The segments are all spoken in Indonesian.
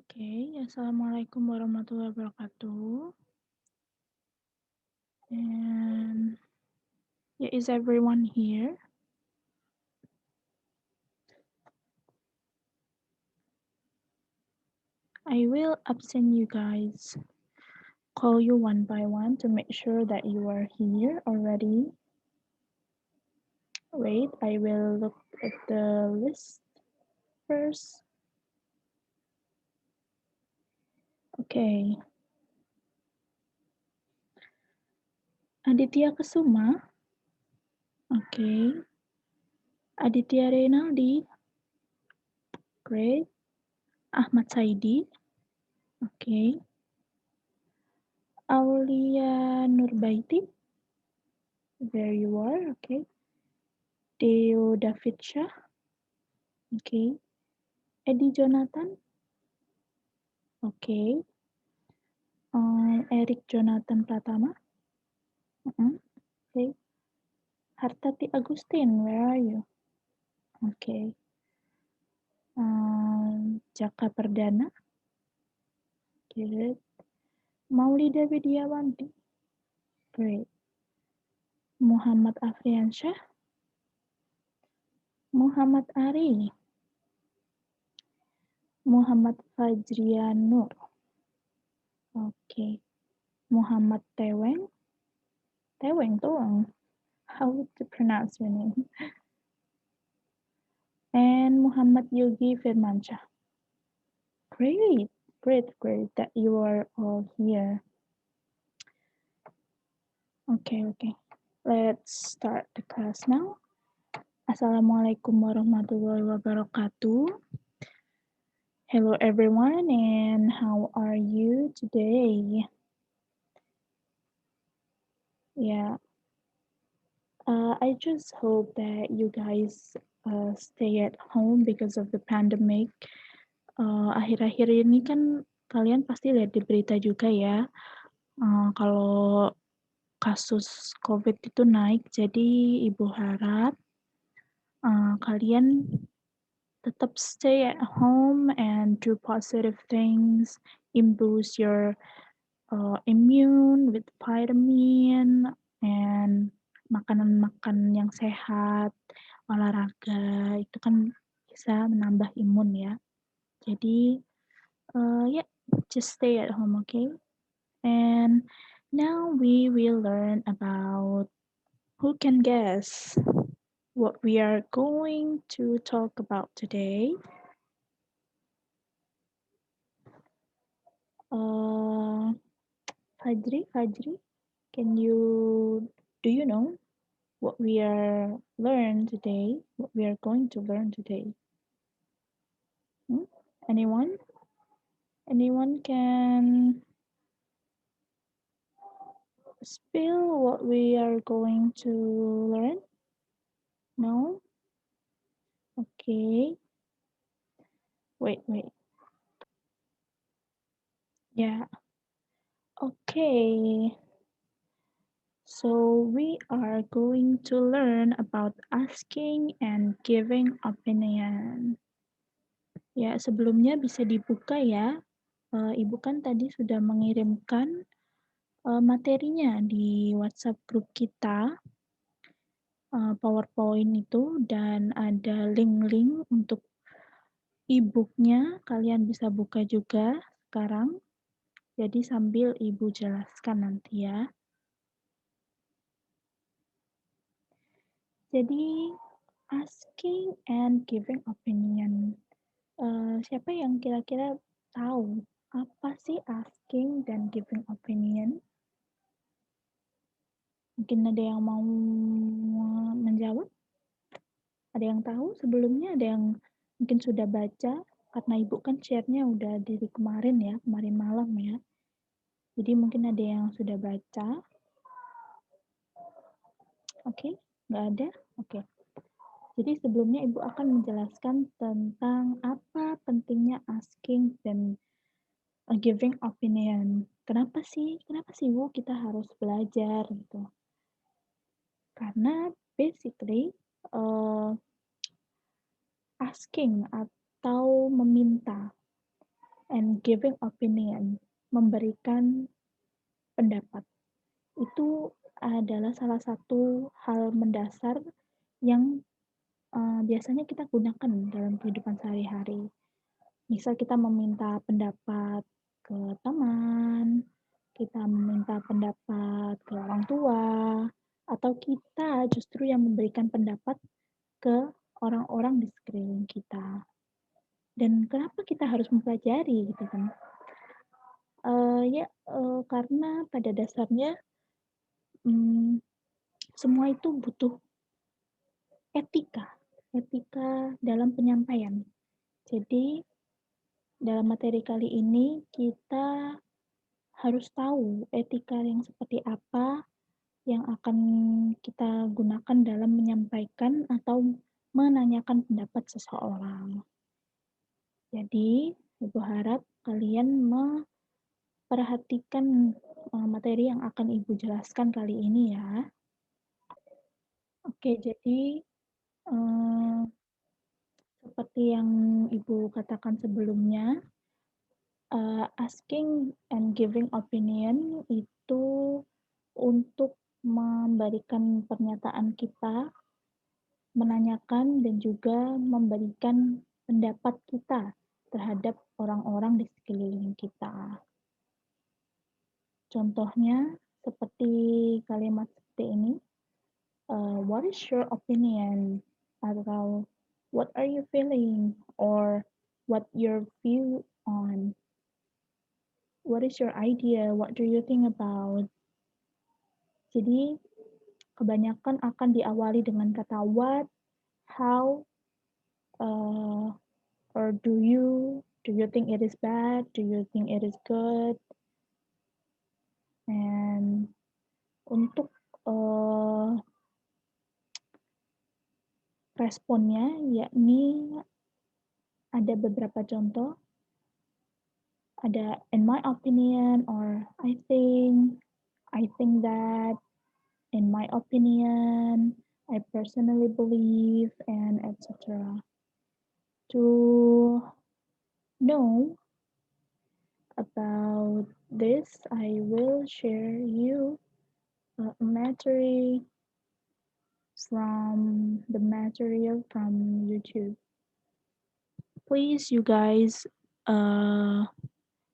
Okay, Assalamualaikum warahmatullahi wabarakatuh. And yeah, is everyone here? I will absent you guys, call you one by one to make sure that you are here already. Wait, I will look at the list first. Okay. Aditya Kesuma. Okay. Aditya Renaldi. Great. Ahmad Saidi. Okay. Aulia Nurbaiti. There you are. Okay. Deo David Shah. Okay. Eddie Jonathan. Okay. Eric Jonathan Pratama. Okay. Hartati Agustin, where are you? Okay. Jaka Perdana. Good. Maulida Widiawanti. Great. Muhammad Afriansyah. Muhammad Ari. Muhammad Fajrian Nur. Okay. Muhammad Teweng. Teweng Tuang. How to pronounce your name? And Muhammad Yogi Firmansyah. Great, great that you are all here. Okay. Let's start the class now. Assalamualaikum warahmatullahi wabarakatuh. Hello everyone, and how are you today? Yeah, I just hope that you guys stay at home because of the pandemic. Akhir-akhir ini kan kalian pasti lihat di berita juga ya, kalau kasus COVID itu naik. Jadi ibu harap kalian tetap stay at home and do positive things, improve your immune with vitamin and makanan-makanan yang sehat, olahraga itu kan bisa menambah imun ya. Jadi yeah, just stay at home, okay? And now we will learn about, who can guess what we are going to talk about today? Fajri, do you know what we are learn today? What we are going to learn today? Anyone? Anyone can spill what we are going to learn? No? Okay. Wait. Yeah. Okay. So we are going to learn about asking and giving opinion. Ya, sebelumnya bisa dibuka ya. Ibu kan tadi sudah mengirimkan materinya di WhatsApp grup kita, PowerPoint itu, dan ada link-link untuk e-book-nya. Kalian bisa buka juga sekarang. Jadi sambil Ibu jelaskan nanti ya. Jadi asking and giving opinion. Siapa yang kira-kira tahu apa sih asking dan giving opinion? Mungkin ada yang mau menjawab? Ada yang tahu sebelumnya? Ada yang mungkin sudah baca? Karena Ibu kan share-nya udah dari kemarin ya, kemarin malam ya. Jadi mungkin ada yang sudah baca. Oke, nggak ada? Oke. Jadi sebelumnya Ibu akan menjelaskan tentang apa pentingnya asking dan giving opinion. Kenapa sih Ibu kita harus belajar gitu? Karena basically asking atau meminta and giving opinion, memberikan pendapat. Itu adalah salah satu hal mendasar yang, biasanya kita gunakan dalam kehidupan sehari-hari. Misal kita meminta pendapat ke teman, kita meminta pendapat ke orang tua, atau kita justru yang memberikan pendapat ke orang-orang di sekeliling kita. Dan kenapa kita harus mempelajari gitu kan? Karena pada dasarnya, mmm, semua itu butuh etika, etika dalam penyampaian. Jadi dalam materi kali ini kita harus tahu etika yang seperti apa yang akan kita gunakan dalam menyampaikan atau menanyakan pendapat seseorang. Jadi, Ibu harap kalian memperhatikan materi yang akan Ibu jelaskan kali ini ya. Oke, jadi seperti yang Ibu katakan sebelumnya, asking and giving opinion itu untuk memberikan pernyataan kita, menanyakan dan juga memberikan pendapat kita terhadap orang-orang di sekeliling kita. Contohnya seperti kalimat seperti ini, what is your opinion? Atau what are you feeling? Or what your view on? What is your idea? What do you think about? Jadi kebanyakan akan diawali dengan kata what, how, or do you think it is bad? Do you think it is good? And untuk responnya, yakni ada beberapa contoh, ada in my opinion, or I think that, in my opinion, I personally believe, and etc. To know about this, I will share you a material from the material from YouTube. Please, you guys,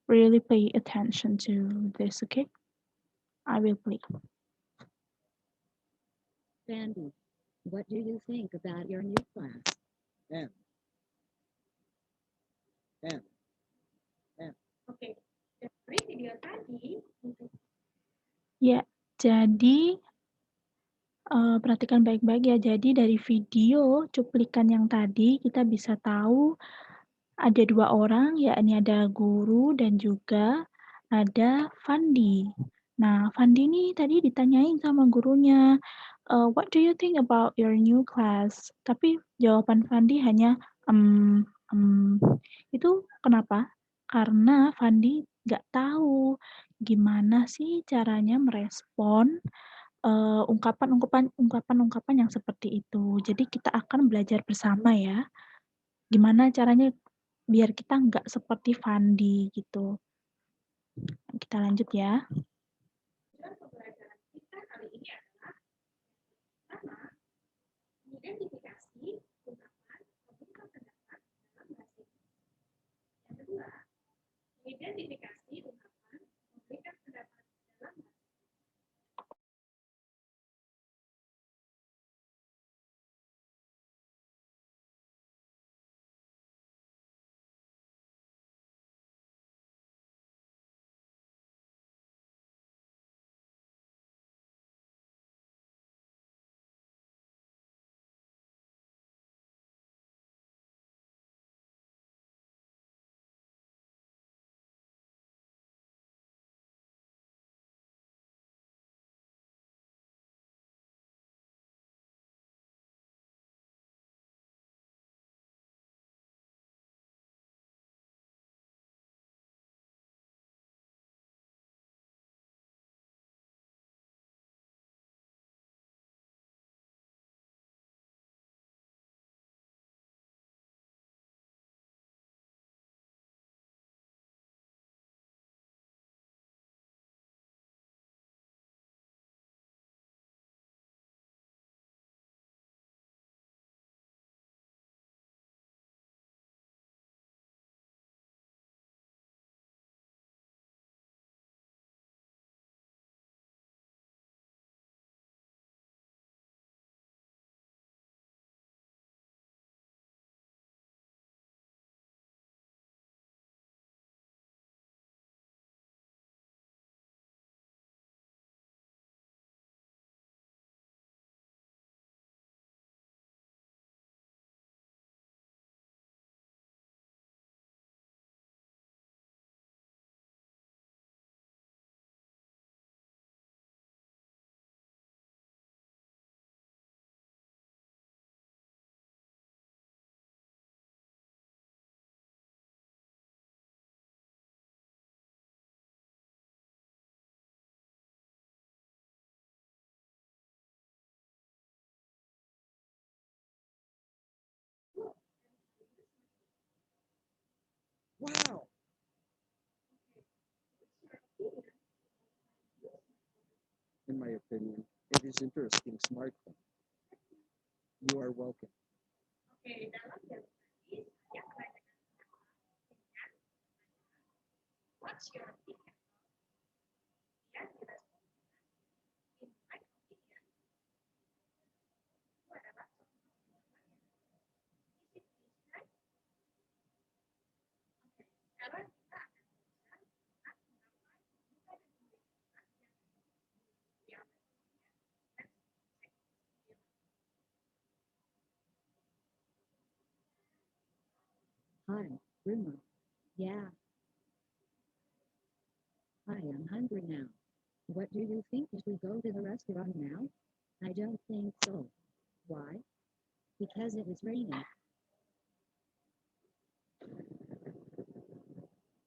really pay attention to this, okay? I will play. Sandy, what do you think about your new class? 10. 10. Oke, dari video tadi. Ya, jadi perhatikan baik-baik ya. Jadi dari video cuplikan yang tadi kita bisa tahu ada 2 orang, yakni ada guru dan juga ada Fandi. Nah, Fandi ini tadi ditanyain sama gurunya, "What do you think about your new class?" Tapi jawaban Fandi hanya, "Mmm mmm." Itu kenapa? Karena Fandi nggak tahu gimana sih caranya merespon, ungkapan-ungkapan yang seperti itu. Jadi kita akan belajar bersama ya, gimana caranya biar kita nggak seperti Fandi gitu. Kita lanjut ya. Tujuan pembelajaran kita kali ini adalah pertama, identifikasi ungkapan pembuka pendapat dalam bahasa Inggris. Yang kedua, identifikasi ungkapan memberikan pendapat dalam bahasa Wow. In my opinion, it is interesting smartphone. You are welcome. Oke, dalam dialog tadi saya mulai dengan what's your opinion? Kemudian direspon in my opinion itu adalah contoh jawabannya. Is it right? Oke, sekarang kita akan belajar tentang mengapa membuka dan memberikan yang responnya. Let's check this video. Hi, Rima. Yeah, hi, I'm hungry now. What do you think? Should we go to the restaurant now? I don't think so. Why? Because it is raining.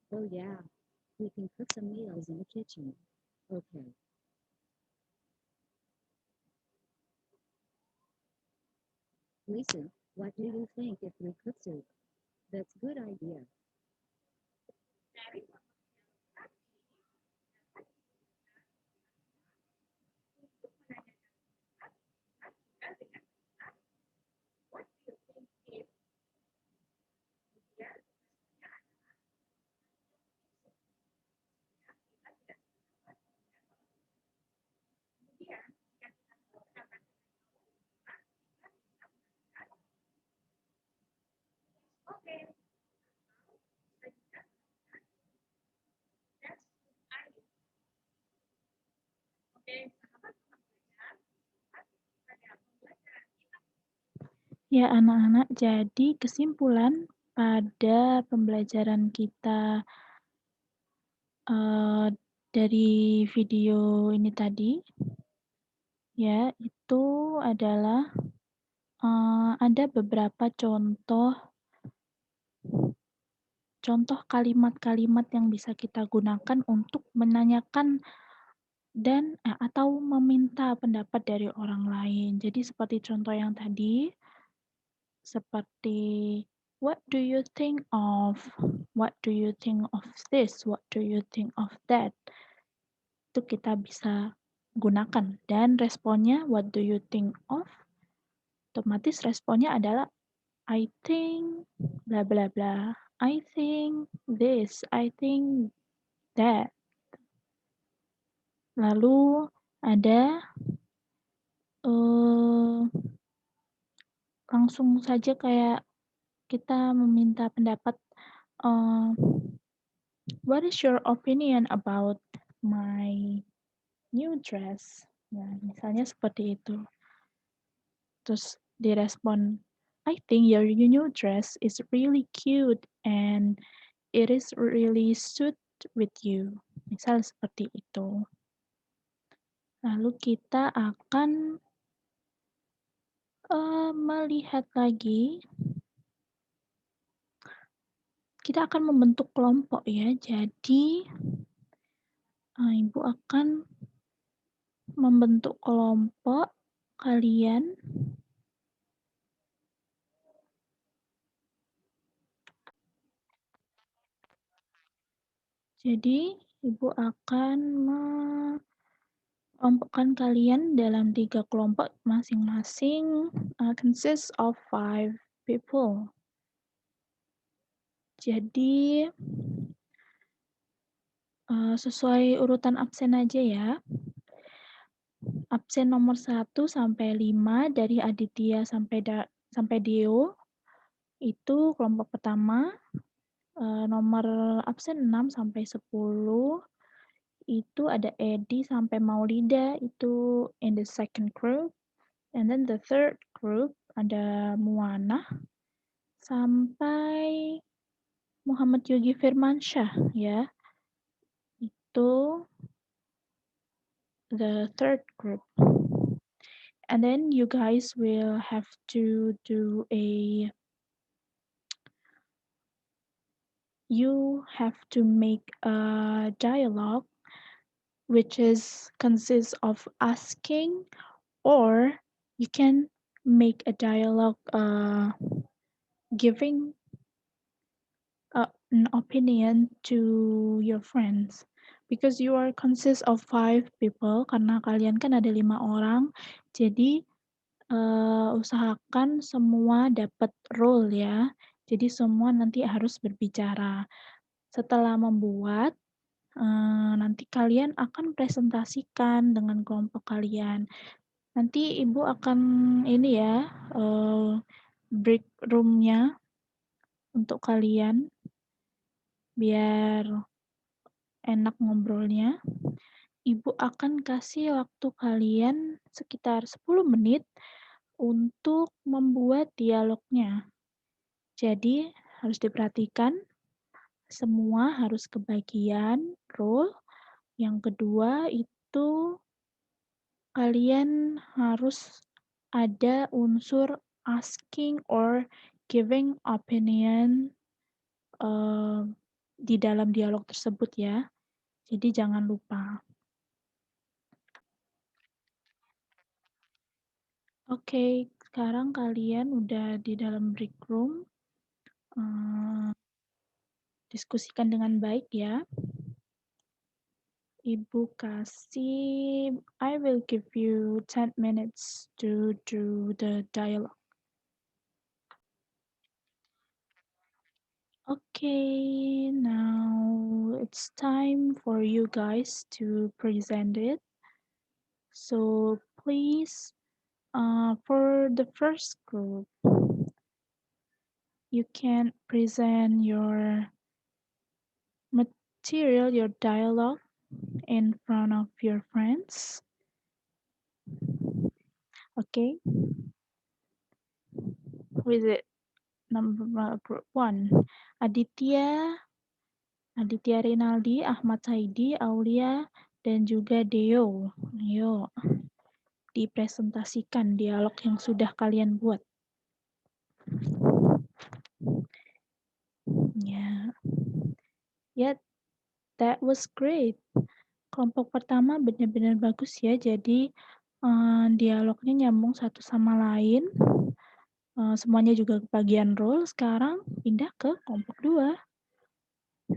Oh, yeah, we can cook some meals in the kitchen. Okay. Lisa, what do you think if we cook soup? That's good idea. Dari contoh dialog tadi dapat digunakan untuk menanyakan pendapat bisa juga dengan kata what do you think if, kemudian responnya adalah I don't think so. Ya, kita tidak sependapat dengan kemudian jika kita tahu pendapat dengan kita bisa mengatakan it's okay atau bisa juga mengatakan that's good idea. Oke, sahabat teman belajar, lihat pada pembelajaran kita. Ya, anak-anak, jadi kesimpulan pada pembelajaran kita dari video ini tadi, ya, itu adalah ada beberapa contoh kalimat-kalimat yang bisa kita gunakan untuk menanyakan dan atau meminta pendapat dari orang lain. Jadi seperti contoh yang tadi, seperti what do you think of? What do you think of this? What do you think of that? Itu kita bisa gunakan dan responnya what do you think of? Otomatis responnya adalah I think bla bla bla. I think this, I think that. Lalu ada langsung saja kayak kita meminta pendapat, what is your opinion about my new dress? Nah, misalnya seperti itu. Terus direspon, I think your new dress is really cute and it is really suit with you. Misal seperti itu. Lalu kita akan melihat lagi, kita akan membentuk kelompok ya. Jadi Ibu akan membentuk kelompok kalian. Jadi Ibu akan mengelompokkan kalian dalam 3 kelompok masing-masing, consists of 5 people. Jadi sesuai urutan absen aja ya. Absen nomor 1 sampai 5 dari Aditya sampai Deo, itu kelompok pertama. Nomor absen 6 sampai 10, itu ada Edi sampai Maulida, itu in the second group. And then the third group ada Muana sampai Muhammad Yogi Firmansyah ya. Itu the third group. And then you guys will have to do you have to make a dialogue which consists of asking, or you can make a dialogue giving an opinion to your friends because you are consist of 5 people karena kalian kan ada 5 orang, jadi usahakan semua dapat role ya. Jadi semua nanti harus berbicara. Setelah membuat, nanti kalian akan presentasikan dengan kelompok kalian. Nanti Ibu akan ini ya, break room-nya untuk kalian, biar enak ngobrolnya. Ibu akan kasih waktu kalian sekitar 10 menit untuk membuat dialognya. Jadi harus diperhatikan, semua harus kebagian role. Yang kedua itu kalian harus ada unsur asking or giving opinion di dalam dialog tersebut ya. Jadi jangan lupa. Oke, sekarang kalian udah di dalam break room. Diskusikan dengan baik ya. Ibu kasih, I will give you 10 minutes to do the dialogue. Okay, now it's time for you guys to present it. So please, for the first group, you can present your material, your dialogue in front of your friends. Okay, who is it? Group 1, Aditya Rinaldi, Ahmad Saidi, Aulia, dan juga Deo. Ayo, dipresentasikan dialog yang sudah kalian buat. Ya, yeah, that was great. Kelompok pertama benar-benar bagus ya, jadi dialognya nyambung satu sama lain. Semuanya juga kebagian role. Sekarang pindah ke kelompok 2.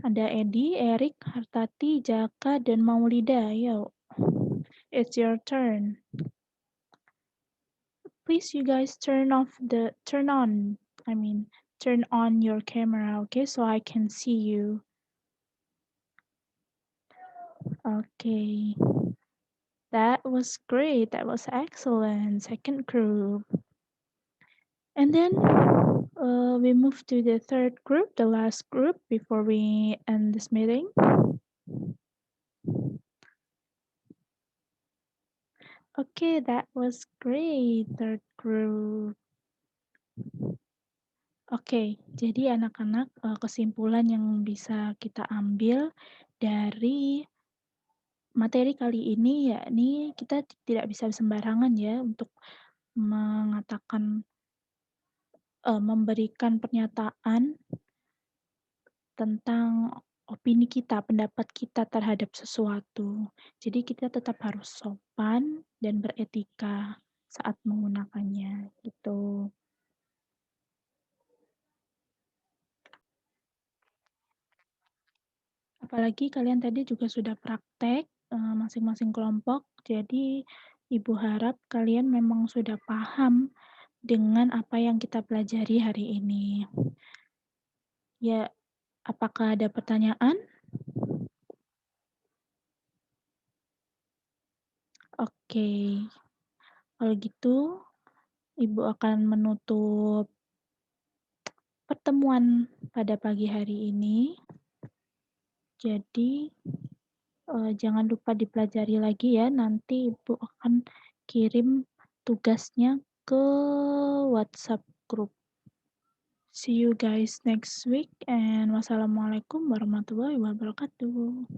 Ada Edi, Erik, Hartati, Jaka, dan Maulida. Yo, it's your turn. Please, you guys turn on your camera, okay, so I can see you. Okay. That was great. That was excellent. Second group. And then we move to the third group, the last group before we end this meeting. Okay, that was great, third group. Oke, jadi anak-anak kesimpulan yang bisa kita ambil dari materi kali ini yakni kita tidak bisa sembarangan ya untuk mengatakan memberikan pernyataan tentang opini kita, pendapat kita terhadap sesuatu. Jadi kita tetap harus sopan dan beretika saat menggunakannya, gitu. Apalagi kalian tadi juga sudah praktek masing-masing kelompok, jadi Ibu harap kalian memang sudah paham dengan apa yang kita pelajari hari ini. Ya, apakah ada pertanyaan? Oke, kalau gitu Ibu akan menutup pertemuan pada pagi hari ini. Jadi jangan lupa dipelajari lagi ya, nanti Ibu akan kirim tugasnya ke WhatsApp group. See you guys next week and wassalamualaikum warahmatullahi wabarakatuh.